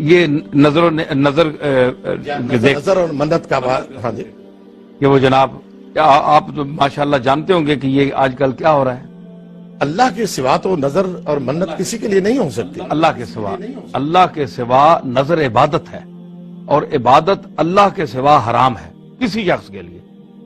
یہ نظر اور منت کا بات. ہاں جی کہ وہ جناب آپ تو ماشاءاللہ جانتے ہوں گے کہ یہ آج کل کیا ہو رہا ہے. اللہ کے سوا تو نظر اور منت کسی کے لیے نہیں ہو سکتی. اللہ کے سوا نظر عبادت ہے، اور عبادت اللہ کے سوا حرام ہے کسی شخص کے لیے.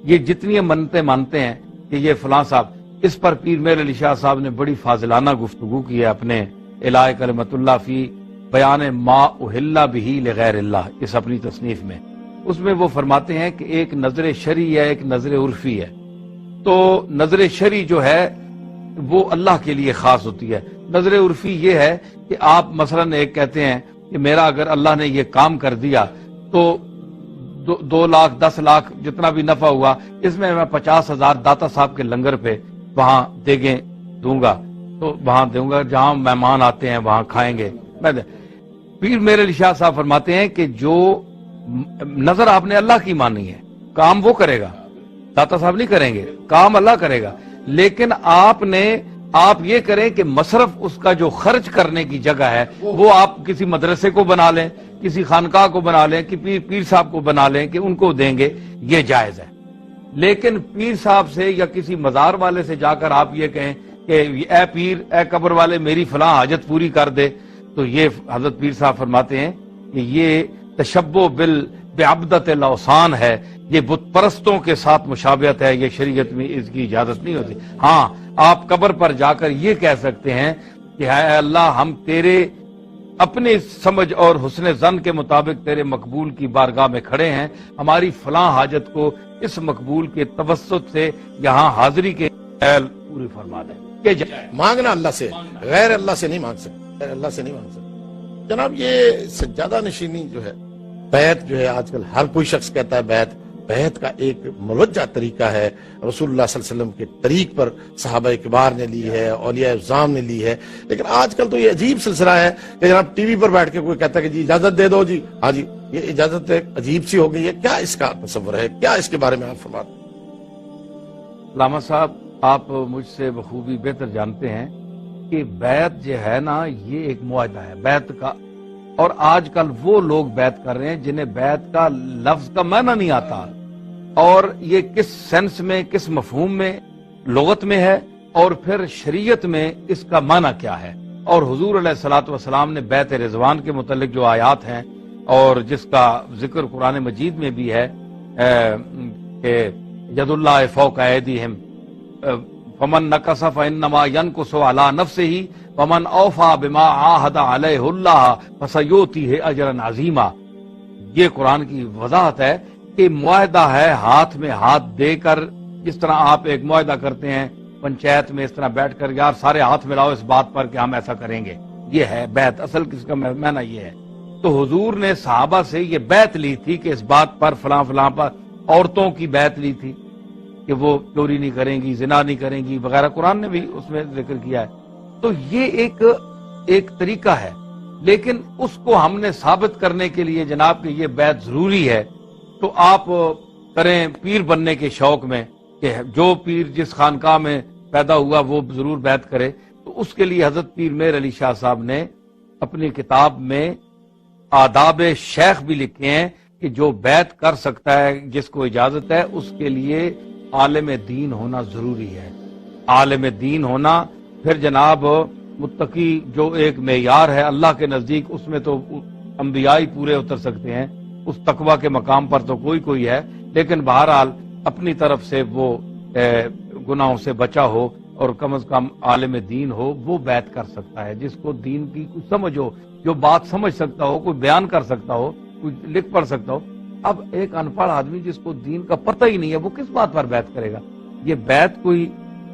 یہ جتنی منتیں مانتے ہیں کہ یہ فلاں صاحب، اس پر پیر میر علی شاہ صاحب نے بڑی فاضلانہ گفتگو کی ہے اپنے الہ کلمت اللہ فی بیان ما احل بہ لغیر اللہ، اس اپنی تصنیف میں. اس میں وہ فرماتے ہیں کہ ایک نظر شرعی ہے، ایک نظر عرفی ہے. تو نظر شرعی جو ہے وہ اللہ کے لیے خاص ہوتی ہے. نظر عرفی یہ ہے کہ آپ مثلا ایک کہتے ہیں کہ میرا اگر اللہ نے یہ کام کر دیا تو 2 لاکھ 10 لاکھ جتنا بھی نفع ہوا، اس میں 50,000 داتا صاحب کے لنگر پہ وہاں دیگیں دوں گا، تو وہاں دوں گا جہاں مہمان آتے ہیں وہاں کھائیں گے. پیر میرے علی شاہ صاحب فرماتے ہیں کہ جو نظر آپ نے اللہ کی مانی ہے، کام وہ کرے گا، داتا صاحب نہیں کریں گے، کام اللہ کرے گا. لیکن آپ یہ کریں کہ مصرف اس کا جو خرچ کرنے کی جگہ ہے وہ آپ کسی مدرسے کو بنا لیں، کسی خانقاہ کو بنا لیں، کہ پیر صاحب کو بنا لیں کہ ان کو دیں گے، یہ جائز ہے. لیکن پیر صاحب سے یا کسی مزار والے سے جا کر آپ یہ کہیں کہ اے پیر، اے قبر والے میری فلاں حاجت پوری کر دے، تو یہ حضرت پیر صاحب فرماتے ہیں کہ یہ تشبہ بعبدت الاوثان ہے، یہ بت پرستوں کے ساتھ مشابہت ہے، یہ شریعت میں اس کی اجازت نہیں ہوتی. ہاں، آپ قبر پر جا کر یہ کہہ سکتے ہیں کہ اے اللہ، ہم تیرے اپنی سمجھ اور حسن ظن کے مطابق تیرے مقبول کی بارگاہ میں کھڑے ہیں، ہماری فلاں حاجت کو اس مقبول کے توسط سے یہاں حاضری کے پوری فرما دیں. مانگنا اللہ سے، غیر اللہ سے نہیں مانگ سکتے، غیر اللہ سے نہیں مانگ سکتے. جناب یہ سجادہ نشینی جو ہے، بیعت جو ہے، آج کل ہر کوئی شخص کہتا ہے بیعت کا ایک موجہ طریقہ ہے. رسول اللہ صلی اللہ علیہ وسلم کے طریق پر صحابہ کبار نے لی ہے، اولیاء اعظام نے لی ہے. لیکن آج کل تو یہ عجیب سلسلہ ہے کہ جناب ٹی وی پر بیٹھ کے کوئی کہتا ہے کہ جی اجازت دے دو جی. ہاں جی، یہ اجازت عجیب سی ہو گئی ہے. کیا اس کا تصور ہے؟ کیا اس کے بارے میں آپ فرماتے ہیں؟ علامہ صاحب، آپ مجھ سے بخوبی بہتر جانتے ہیں کہ بیعت جو ہے نا، یہ ایک معاہدہ ہے بیعت کا. اور آج کل وہ لوگ بیعت کر رہے ہیں جنہیں بیعت کا لفظ کا معنی نہیں آتا، اور یہ کس سینس میں، کس مفہوم میں لغت میں ہے، اور پھر شریعت میں اس کا معنی کیا ہے. اور حضور علیہ الصلوۃ والسلام نے بیعت رضوان کے متعلق جو آیات ہیں اور جس کا ذکر قرآن مجید میں بھی ہے کہ ید اللہ فوق ایدیہم فمن نکث فانما ینکث علی نفسہ ومن اوفی بما عاہد علیہ اللہ فسیؤتیہ اجرا عظیما. یہ قرآن کی وضاحت ہے کہ معاہدہ ہے ہاتھ میں ہاتھ دے کر، جس طرح آپ ایک معاہدہ کرتے ہیں پنچایت میں، اس طرح بیٹھ کر یار سارے ہاتھ ملاؤ اس بات پر کہ ہم ایسا کریں گے. یہ ہے بیعت، اصل کس کا معنی یہ ہے. تو حضور نے صحابہ سے یہ بیعت لی تھی کہ اس بات پر فلاں فلاں پر. عورتوں کی بیعت لی تھی کہ وہ چوری نہیں کریں گی، زنا نہیں کریں گی وغیرہ، قرآن نے بھی اس میں ذکر کیا ہے. تو یہ ایک طریقہ ہے، لیکن اس کو ہم نے ثابت کرنے کے لیے جناب کہ یہ بیعت ضروری ہے، تو آپ کریں پیر بننے کے شوق میں کہ جو پیر جس خانقاہ میں پیدا ہوا وہ ضرور بیعت کرے. تو اس کے لیے حضرت پیر میر علی شاہ صاحب نے اپنی کتاب میں آداب شیخ بھی لکھے ہیں کہ جو بیعت کر سکتا ہے، جس کو اجازت ہے، اس کے لیے عالم دین ہونا ضروری ہے. عالم دین ہونا، پھر جناب متقی جو ایک معیار ہے اللہ کے نزدیک، اس میں تو انبیاء ہی پورے اتر سکتے ہیں، اس تقوی کے مقام پر تو کوئی ہے، لیکن بہرحال اپنی طرف سے وہ گناہوں سے بچا ہو اور کم از کم عالم دین ہو، وہ بیعت کر سکتا ہے. جس کو دین کی کچھ سمجھ ہو، جو بات سمجھ سکتا ہو، کوئی بیان کر سکتا ہو، کوئی لکھ پڑھ سکتا ہو. اب ایک ان پڑھ آدمی جس کو دین کا پتہ ہی نہیں ہے، وہ کس بات پر بیعت کرے گا؟ یہ بیعت کوئی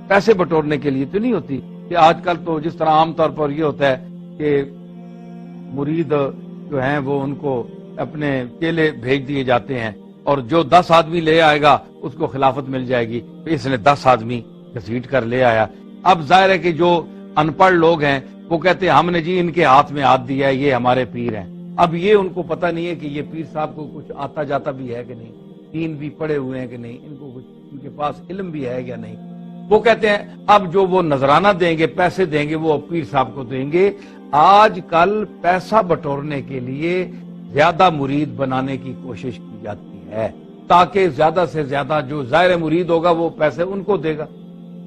پیسے بٹورنے کے لیے تو نہیں ہوتی کہ آج کل تو جس طرح عام طور پر یہ ہوتا ہے کہ مرید جو ہیں وہ ان کو اپنے چیلے بھیج دیے جاتے ہیں، اور جو 10 آدمی لے آئے گا اس کو خلافت مل جائے گی. اس نے 10 آدمی گھسیٹ کر لے آیا. اب ظاہر ہے کہ جو ان پڑھ لوگ ہیں وہ کہتے ہیں ہم نے جی ان کے ہاتھ میں ہاتھ دیا ہے، یہ ہمارے پیر ہیں. اب یہ ان کو پتہ نہیں ہے کہ یہ پیر صاحب کو کچھ آتا جاتا بھی ہے کہ نہیں، دین بھی پڑھے ہوئے ہیں کہ نہیں، ان کو کچھ ان کے پاس علم بھی ہے یا نہیں. وہ کہتے ہیں اب جو وہ نذرانہ دیں گے، پیسے دیں گے، وہ پیر صاحب کو دیں گے. آج کل پیسہ بٹورنے کے لیے زیادہ مرید بنانے کی کوشش کی جاتی ہے تاکہ زیادہ سے زیادہ جو ظاہر مرید ہوگا وہ پیسے ان کو دے گا،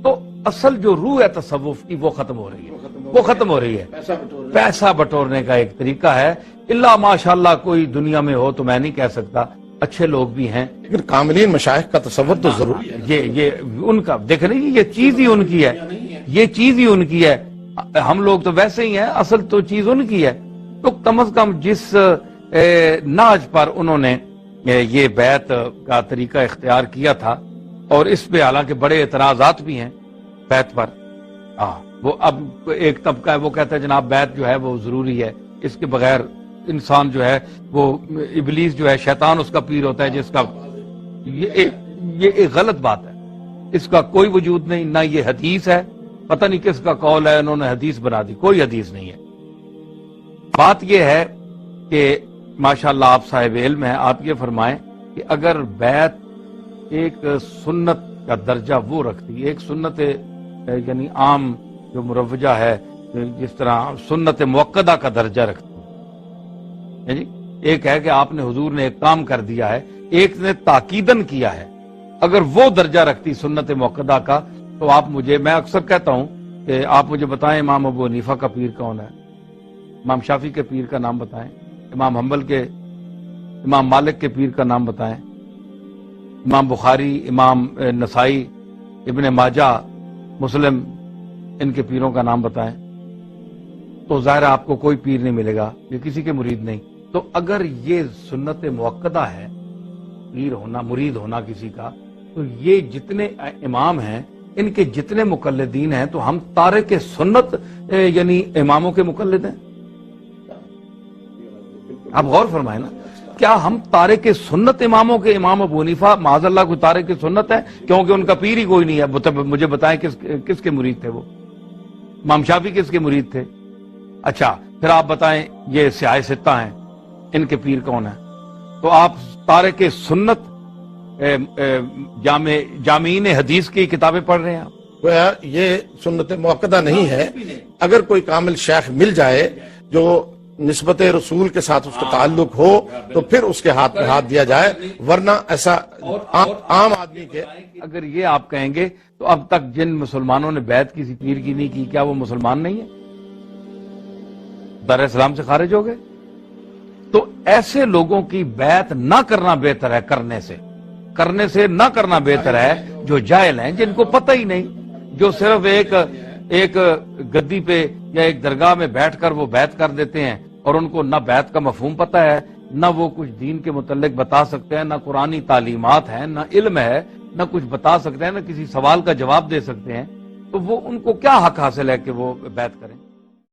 تو اصل جو روح ہے تصوف کی وہ ختم ہو رہی ہے، پیسہ بٹورنے کا ایک طریقہ ہے۔ اللہ ماشاءاللہ کوئی دنیا میں ہو تو میں نہیں کہہ سکتا، اچھے لوگ بھی ہیں، لیکن کاملین مشائخ کا تصور تو ضروری ہے۔ یہ ان کا دیکھ رہے یہ چیز ہی ان کی ہے، یہ چیز ہی ان کی ہے، ہم لوگ تو ویسے ہی ہیں، اصل تو چیز ان کی ہے۔ تو کم از کم جس ناج پر انہوں نے یہ بیعت کا طریقہ اختیار کیا تھا، اور اس پہ حالانکہ بڑے اعتراضات بھی ہیں بیعت پر، وہ اب ایک طبقہ ہے وہ کہتا ہے جناب بیعت جو ہے وہ ضروری ہے، اس کے بغیر انسان جو ہے وہ ابلیس جو ہے شیطان اس کا پیر ہوتا ہے، جس کا یہ ایک غلط بات ہے، اس کا کوئی وجود نہیں، نہ یہ حدیث ہے، پتہ نہیں کس کا قول ہے، انہوں نے حدیث بنا دی، کوئی حدیث نہیں ہے۔ بات یہ ہے کہ ماشاءاللہ آپ صاحب علم ہیں، آپ یہ فرمائیں کہ اگر بیعت ایک سنت کا درجہ وہ رکھتی، ایک سنت یعنی عام جو مروجہ ہے، جس طرح سنت موقدہ کا درجہ رکھتی ہے، ایک ہے کہ آپ نے حضور نے ایک کام کر دیا ہے، ایک نے تاکیدن کیا ہے، اگر وہ درجہ رکھتی سنت موقدہ کا تو آپ مجھے، میں اکثر کہتا ہوں کہ آپ مجھے بتائیں امام ابو حنیفہ کا پیر کون ہے، امام شافعی کے پیر کا نام بتائیں، امام حنبل کے، امام مالک کے پیر کا نام بتائیں، امام بخاری، امام نسائی، ابن ماجہ، مسلم، ان کے پیروں کا نام بتائیں، تو ظاہر آپ کو کوئی پیر نہیں ملے گا، یہ کسی کے مرید نہیں۔ تو اگر یہ سنت موقدہ ہے پیر ہونا، مرید ہونا کسی کا، تو یہ جتنے امام ہیں ان کے جتنے مقلدین ہیں تو ہم تارک سنت یعنی اماموں کے مقلد ہیں؟ آپ غور فرمائیں نا، کیا ہم تارک سنت اماموں کے، امام ابو حنیفہ معاذ اللہ کوئی تارک سنت ہے؟ کیونکہ ان کا پیر ہی کوئی نہیں ہے، مجھے بتائیں کس کے مرید تھے وہ؟ امام شافعی کس کے مرید تھے؟ اچھا پھر آپ بتائیں یہ سیاہ ستہ ہیں، ان کے پیر کون ہیں؟ تو آپ تارک سنت جامعین حدیث کی کتابیں پڑھ رہے ہیں آپ؟ گویا یہ سنت موقدہ نہیں ہے۔ اگر کوئی کامل شیخ مل جائے جو نسبت رسول کے ساتھ اس کا تعلق ہو تو پھر اس کے ہاتھ میں ہاتھ دیا جائے، ورنہ ایسا عام آدمی کے۔ اگر یہ آپ کہیں گے تو اب تک جن مسلمانوں نے بیعت کسی پیر کی نہیں کی، کیا وہ مسلمان نہیں ہیں؟ دار اسلام سے خارج ہو گئے؟ تو ایسے لوگوں کی بیعت نہ کرنا بہتر ہے، کرنے سے نہ کرنا بہتر ہے جو جاہل ہیں، جن کو پتہ ہی نہیں، جو صرف ایک گدی پہ یا ایک درگاہ میں بیٹھ کر وہ بیعت کر دیتے ہیں، اور ان کو نہ بیعت کا مفہوم پتہ ہے، نہ وہ کچھ دین کے متعلق بتا سکتے ہیں، نہ قرآنی تعلیمات ہیں، نہ علم ہے، نہ کچھ بتا سکتے ہیں، نہ کسی سوال کا جواب دے سکتے ہیں، تو وہ ان کو کیا حق حاصل ہے کہ وہ بیعت کریں؟